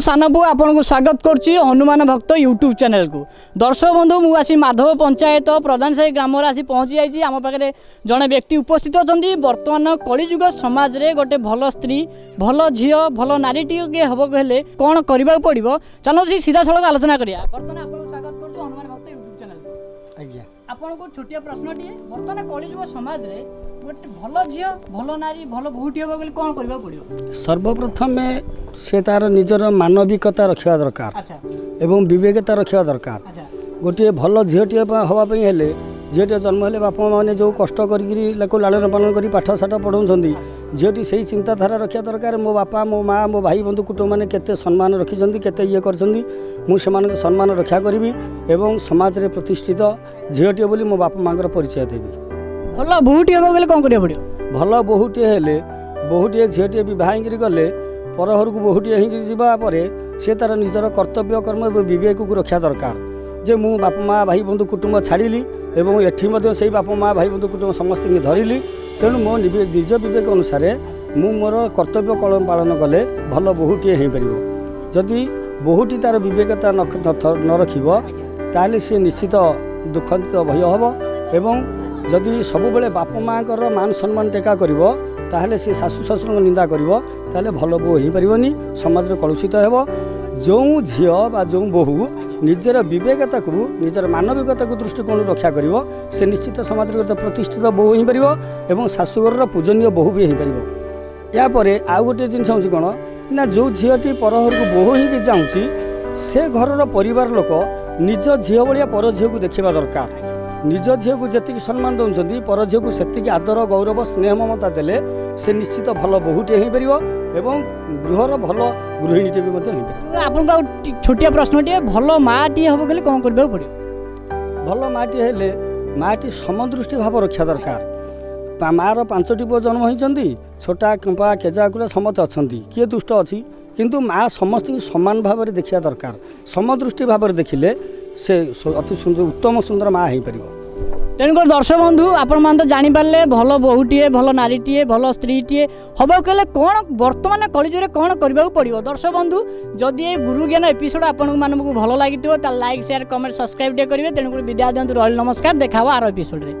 सानपु आपन को स्वागत करुच्ची हनुमान भक्त यूट्यूब चैनल को। दर्शक बंधु मु आसी माधव पंचायत प्रधान साही ग्राम आसी पहुँची जाइए। आम पाखे जड़े व्यक्ति उपस्थित अच्छा बर्तमान कलिजुग समाज रे गोटे भल स्त्री भल झी भल नारी टे हम कहले कौन करने पड़ो चलो सीधा सड़क आलोचना करिया। बर्तमान आपन स्वागत करुच्ची हनुमान भक्त यूट्यूब चैनल को। आज्ञा आपन को छोटिया प्रश्न टे बर्तमान कलिजुग समाज रे गोटे भल झी भल नारी भल बहुटी हम कहले कौन करने पड़ो। सर्वप्रथम से तार निजर मानविकता रखा दरकार अच्छा एवं विवेकता रखा दरकार। अच्छा गोटे भल झीटे हाँपाई हेले झीटे जन्म हेले बापा मैंने जो कष्ट करी लालन पालन कर पाठ साठ पढ़ाऊँ झीटी से चिंताधारा रखा दरकार। मो बापा मो माँ मो भाई बंधु कुटुंब मैंने केते सम्मान रखिंट के ये कर सम्मान रक्षा करी एवं समाज रे प्रतिष्ठित झीटे बोली मो बापा माँ परिचय देवी। भल बहुटी हम कहले कौन करने पड़ो। भल बहुटे हेले बहुटे झीटे बह गले परहर को बहुटे होगापर सी तार निजर कर्तव्य कर्म और विवेक को रक्षा दरकार। जे मु बापा माँ भाई बंधु कुटुंब छाड़ी एवं एठी से बापा माँ भाई बंधु कुटुंब समस्त धरली तेणु मो निज विवेक अनुसार मु मोर कर्तव्य पालन कले भल बहुटे हो पार। जदि बहुटी तार विवेकता न रखिब सी निश्चित दुखित भय हम एवं जदि सब बेले बापा माँ मान सम्मान टेका करिवो ताहले से शाशु शशुर निंदा करिवो ताहले भल बो हो पारिबनी समाज रे कलुषित हेबो। जो झील बा जो बहु निजर विवेकता को निजर मानविकता को दृष्टिकोण रक्षा करिवो से निश्चित समाज रे प्रतिष्ठित बहु हो पारिबो एवं शाशुघर पूजनीय बहु भी हो पारिबो। या परे आ गोटे जिनिस होछि कोन ना जो झीलटी परहर को बहु ही जाउछि से घरर परिवार लोक निज झील भलिया पर झील को देखिबा दरकार। निज झील को जी सम्मान दौरान पर झील को से आदर गौरव स्नेह ममता देले से निश्चित भल बहुटे हो पार एवं गृहर भल गृहिणीटे भी आपन छोटिया प्रश्न टे भल माँ टी हम कहले कौन करने पड़ो। भल माटी हेले माटी समदृष्टि भाव रक्षा दरकार। मार 5टी पुओ जन्म होती छोटा कंपा केजाकुला समस्त अच्छा किए दुष्ट अच्छी किंतु माँ समस्त समान भाव में देखा दरकार। समदृष्टि भाव में देखिले से अति सुंदर उत्तम सुंदर माँ हो पार। तेणुक दर्शक बंधु आपण मान तो जापारे भल बहुटीए भल नारीटीए भल स्त्रीटीए हम कहले कौन बर्तमान कलिजुरे कौन करने पड़ो। दर्शक बंधु जदि ये गुरु ज्ञान एपिसोड आपण मानक भल लगी लाइक शेयर कमेंट सब्सक्राइब करेंगे। तेणुक विद्या दिंतु रही नमस्कार देखा आर एपिसोड रे।